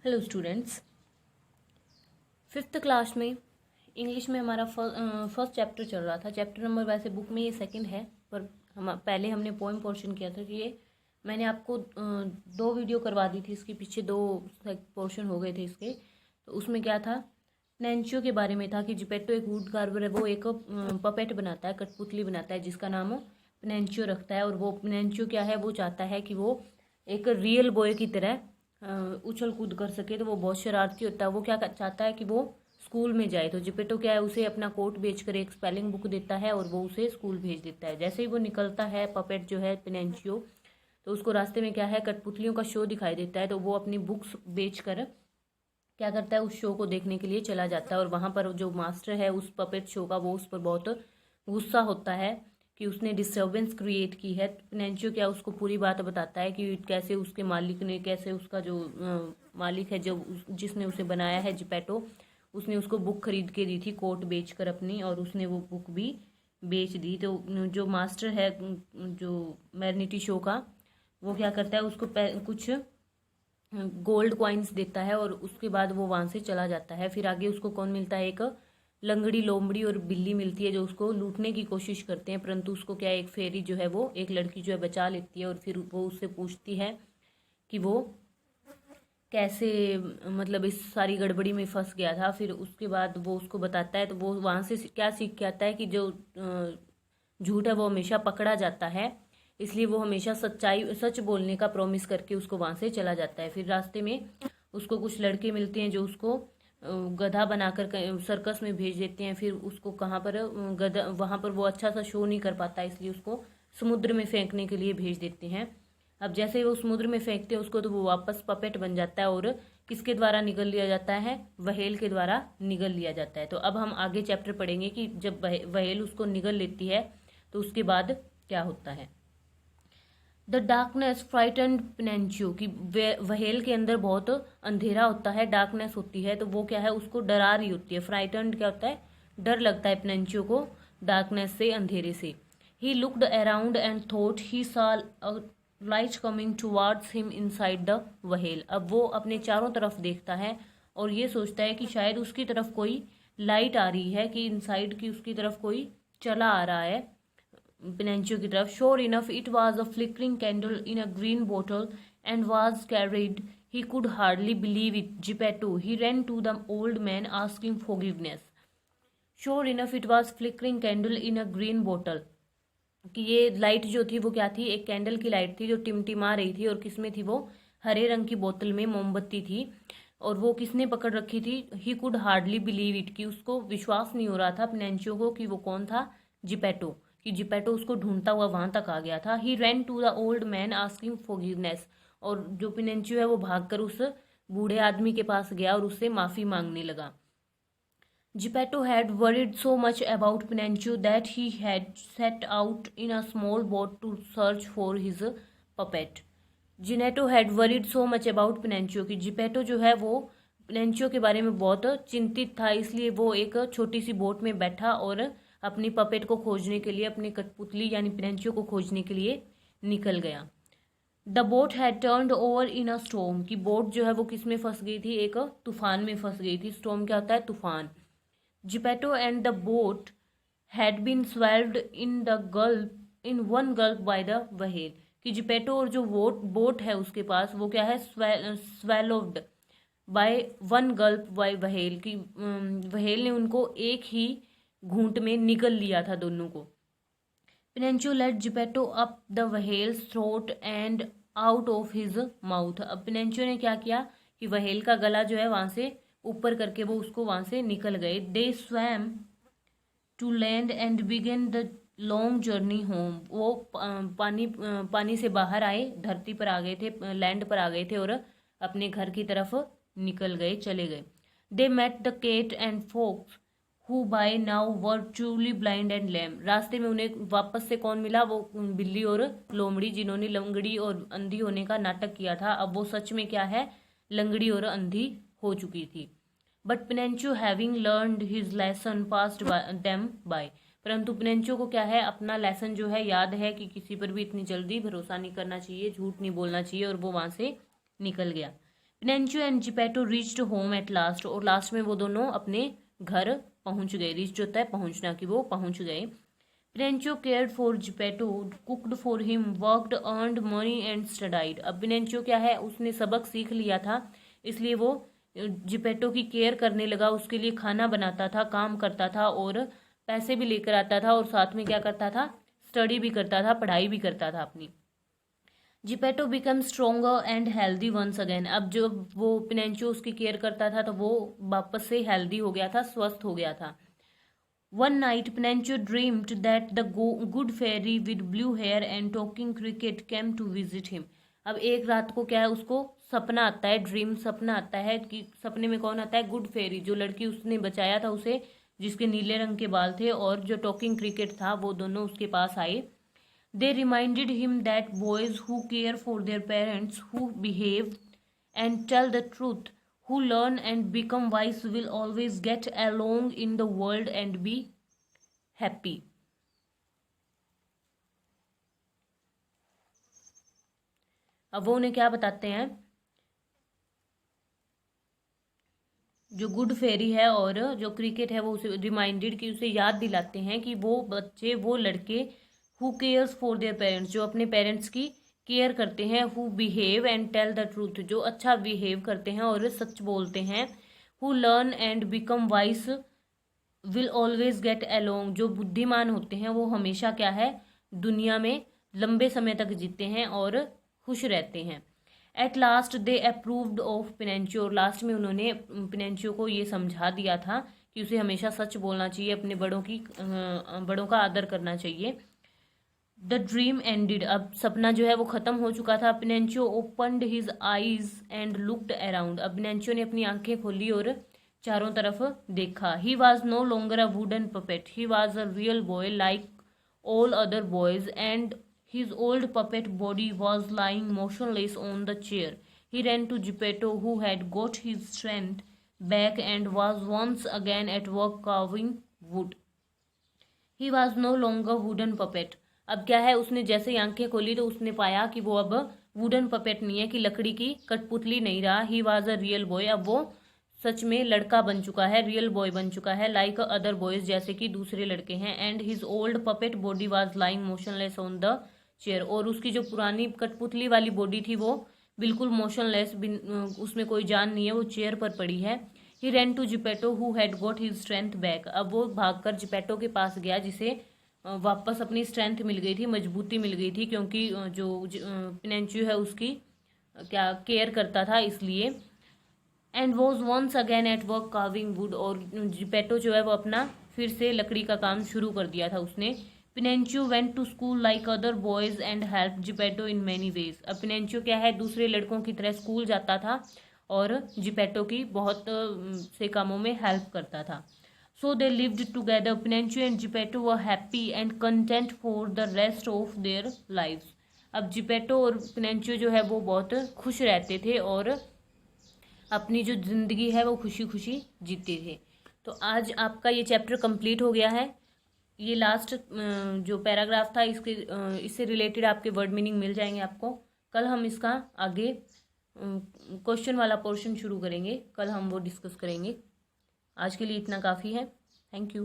Hello students, fifth class में English में हमारा फर्स्ट चैप्टर चल रहा था। चैप्टर नंबर वैसे बुक में ये सेकंड है, पर पहले हमने पोएम पोर्शन किया था कि ये मैंने आपको दो वीडियो करवा दी थी। इसके पीछे दो पोर्शन हो गए थे इसके। तो उसमें क्या था, पिनोचियो के बारे में था कि जिपेटो एक वुड कार्वर है। वो एक पपेट बनाता है, कठपुतली बनाता है जिसका नाम पिनोचियो रखता है। और वो पिनोचियो क्या है, वो चाहता है कि वो एक रियल बॉय की तरह उछल कूद कर सके। तो वो बहुत शरारती होता है। वो क्या चाहता है कि वो स्कूल में जाए। तो जिपेटो क्या है, उसे अपना कोट बेचकर एक स्पेलिंग बुक देता है और वो उसे स्कूल भेज देता है। जैसे ही वो निकलता है पपेट जो है पिनोचियो, तो उसको रास्ते में क्या है, कठपुतलियों का शो दिखाई देता है। तो वो अपनी बुक्स बेचकर क्या करता है, उस शो को देखने के लिए चला जाता है। और वहां पर जो मास्टर है उस पपेट शो का, वो उस पर बहुत गुस्सा होता है कि उसने डिस्टर्बेंस क्रिएट की है। पिनोचियो क्या उसको पूरी बात बताता है कि कैसे उसके मालिक ने, कैसे उसका जो मालिक है, जो जिसने उसे बनाया है जिपेटो, उसने उसको बुक खरीद के दी थी कोट बेचकर अपनी, और उसने वो बुक भी बेच दी। तो जो मास्टर है जो मैग्नेटी शो का, वो क्या करता है, उसको कुछ गोल्ड कॉइन्स देता है और उसके बाद वो वहां से चला जाता है। फिर आगे उसको कौन मिलता है, एक लंगड़ी, लोमड़ी और बिल्ली मिलती है जो उसको लूटने की कोशिश करते हैं। परंतु उसको क्या है, एक फेरी जो है, वो एक लड़की जो है बचा लेती है। और फिर वो उससे पूछती है कि वो कैसे, मतलब इस सारी गड़बड़ी में फंस गया था। फिर उसके बाद वो उसको बताता है। तो वो वहां से क्या सीख के आता है कि जो झूठ है वो हमेशा पकड़ा जाता है, इसलिए वो हमेशा सच बोलने का प्रॉमिस करके उसको वहां से चला जाता है। फिर रास्ते में उसको कुछ लड़के मिलते हैं जो उसको गधा बनाकर सर्कस में भेज देते हैं। फिर उसको कहाँ पर, गधा, वहां पर वो अच्छा सा शो नहीं कर पाता, इसलिए उसको समुद्र में फेंकने के लिए भेज देते हैं। अब जैसे ही वो समुद्र में फेंकते हैं उसको, तो वो वापस पपेट बन जाता है और किसके द्वारा निगल लिया जाता है, व्हेल के द्वारा निगल लिया जाता है। तो अब हम आगे चैप्टर पढ़ेंगे कि जब व्हेल उसको निगल लेती है तो उसके बाद क्या होता है। द डार्कनेस फ्राइटेंड पिनोचियो, कि व्हेल के अंदर बहुत अंधेरा होता है, डार्कनेस होती है। तो वो क्या है, उसको डरा रही होती है। फ्राइटेंड क्या होता है, डर लगता है पिनोचियो को डार्कनेस से, अंधेरे से। He looked around and thought he saw a light coming towards him inside the whale. अब वो अपने चारों तरफ देखता है और ये सोचता है कि शायद उसकी तरफ कोई लाइट आ रही है, कि इनसाइड की उसकी तरफ कोई चला आ रहा है पिनोचियो की तरफ। Sure enough it was a flickering candle in a green bottle and was carried. He could hardly believe it. Geppetto he ran to the old man asking forgiveness. Sure enough it was flickering candle in a green bottle, कि ये light जो थी वो क्या थी, एक candle की light थी जो टिमटिमा रही थी। और किसमें थी वो, हरे रंग की बोतल में मोमबत्ती थी। और वो किसने पकड़ रखी थी, ही कुड हार्डली बिलीव इट, कि उसको विश्वास नहीं हो रहा था पिनोचियो को कि वो कौन था, जिपेटो, कि जिपेटो उसको ढूंढता हुआ वहां तक आ गया था। He ran to the old man asking forgiveness, और जो पिनोचियो है वो भागकर उस बूढ़े आदमी के पास गया और उससे माफी मांगने लगा। Geppetto had worried so much about Pinocchio that he had set out in a small boat to search for his puppet. Ginetto had worried so much about Pinocchio, कि जिपेटो जो है वो पिनोचियो के बारे में बहुत चिंतित था, इसलिए वो एक छोटी सी बोट में बैठा और अपनी पपेट को खोजने के लिए, अपनी कठपुतली यानी पिनोचियो को खोजने के लिए निकल गया। The boat had turned over in a storm, की बोट जो है वो किस में फंस गई थी, एक तूफान में फंस गई थी। स्टॉर्म क्या होता है, तूफान। Geppetto and the boat had been swallowed in the gulp in one gulp by the whale, कि जिपेटो और जो बोट है उसके पास, वो क्या है, swallowed by one gulp by whale, कि व्हेल ने उनको एक ही घूंट में निगल लिया था दोनों को। Pinocchio led Geppetto up the whale's throat and out of his mouth। अब पिनोचियो ने क्या किया कि व्हेल का गला जो है वहां से ऊपर करके वो उसको वहां से निकल गए। They swam to land and began the long journey home. वो पानी से बाहर आए, धरती पर आ गए थे, लैंड पर आ गए थे और अपने घर की तरफ निकल गए, चले गए। They met the cat and fox who by now were truly blind and lame. रास्ते में उन्हें वापस से कौन मिला, वो बिल्ली और लोमड़ी, जिन्होंने लंगड़ी और अंधी होने का नाटक किया था। अब वो सच में क्या है, लंगड़ी और अंधी हो चुकी थी। But Pinocchio having learned his lesson passed them by. परंतु पिनोचियो को क्या है, अपना लेसन जो है याद है कि किसी पर भी इतनी जल्दी भरोसा नहीं करना चाहिए, झूठ नहीं बोलना चाहिए, और वो वहां से निकल गया। Pinocchio and Geppetto reached home at last, और लास्ट में वो दोनों अपने घर पहुंच गए। रीच होता है पहुंचना, कि वो पहुंच गए। Pinocchio cared for Geppetto, cooked for him, worked, earned money and studied. अब पिनेंशियो क्या है, उसने सबक सीख लिया था, इसलिए वो जिपेटो की केयर करने लगा, उसके लिए खाना बनाता था, काम करता था और पैसे भी लेकर आता था, और साथ में क्या करता था, स्टडी भी करता था, पढ़ाई भी करता था अपनी। Geppetto become stronger and healthy once again. अब जो वो पिनेंशियो उसकी केयर करता था तो वो वापस से हेल्दी हो गया था, स्वस्थ हो गया था। One night Pinocchio dreamed that the good fairy with blue hair and talking cricket came to visit him. अब एक रात को क्या है, उसको सपना आता है, ड्रीम सपना आता है कि सपने में कौन आता है, गुड फेरी, जो लड़की उसने बचाया था उसे, जिसके नीले रंग के बाल थे, और जो टॉकिंग क्रिकेट था, वो दोनों उसके पास आए। They reminded him that boys who care for their parents, who behave and tell the truth, who learn and become wise will always get along in the world and be happy. अब वो उन्हें क्या बताते हैं, जो good फेरी है और जो क्रिकेट है, वो उसे रिमाइंडेड, कि उसे याद दिलाते हैं कि वो बच्चे, वो लड़के, who cares for their parents, जो अपने पेरेंट्स की केयर करते हैं, who behave and tell the truth, जो अच्छा बिहेव करते हैं और सच बोलते हैं, who learn and become wise will always get along, जो बुद्धिमान होते हैं वो हमेशा क्या है, दुनिया में लंबे समय तक जीते हैं और खुश रहते हैं। At last they approved of Pinocchio, last में उन्होंने पिनेंशियो को ये समझा दिया था कि उसे हमेशा सच बोलना चाहिए, अपने बड़ों का आदर करना चाहिए। द ड्रीम एंडेड, अब सपना जो है वो खत्म हो चुका था। Pinocchio opened his eyes and looked around, अब पिनेंशियो ने अपनी आंखें खोली और चारों तरफ देखा। He was no longer a wooden puppet, he was a real boy like all other boys and his old puppet body was lying motionless on the chair. He ran to Geppetto, who had got his strength back and was once again at work carving wood. He was no longer wooden puppet. अब क्या है, उसने जैसे ही आंखें खोली तो उसने पाया कि वो अब वुडन पपेट नहीं है, कि लकड़ी की कठपुतली नहीं रहा। ही वॉज अ रियल बॉय, अब वो सच में लड़का बन चुका है, रियल बॉय बन चुका है, लाइक अदर बॉयज, जैसे कि दूसरे लड़के हैं। And his old puppet body was lying motionless on the chair, और उसकी जो पुरानी कठपुतली वाली बॉडी थी वो बिल्कुल मोशनलेस, उसमें कोई जान नहीं है, वो चेयर पर पड़ी है। He ran to Geppetto who had got his strength back, अब वो भागकर जिपेटो के पास गया, जिसे वापस अपनी स्ट्रेंथ मिल गई थी, मजबूती मिल गई थी, क्योंकि जो पिनेंशियो है उसकी क्या केयर करता था, इसलिए। And was once again at work carving wood, और जिपेटो जो है वो अपना फिर से लकड़ी का काम शुरू कर दिया था उसने। Pinocchio went to school like other boys and help Geppetto in many ways, अब पिनेंशियो क्या है, दूसरे लड़कों की तरह स्कूल जाता था और जिपेटो की बहुत से कामों में हेल्प करता था। So they lived together, Pinocchio and Geppetto were happy and content for the rest of their lives. अब जिपेटो और पिनेंशियो जो है वो बहुत खुश रहते थे और अपनी जो जिंदगी है वो खुशी खुशी जीते थे। तो आज आपका ये चैप्टर कंप्लीट हो गया है। ये लास्ट जो पैराग्राफ था, इससे रिलेटेड आपके वर्ड मीनिंग मिल जाएंगे आपको। कल हम इसका आगे क्वेश्चन वाला पोर्शन शुरू करेंगे, कल हम वो डिस्कस करेंगे। आज के लिए इतना काफ़ी है। Thank you.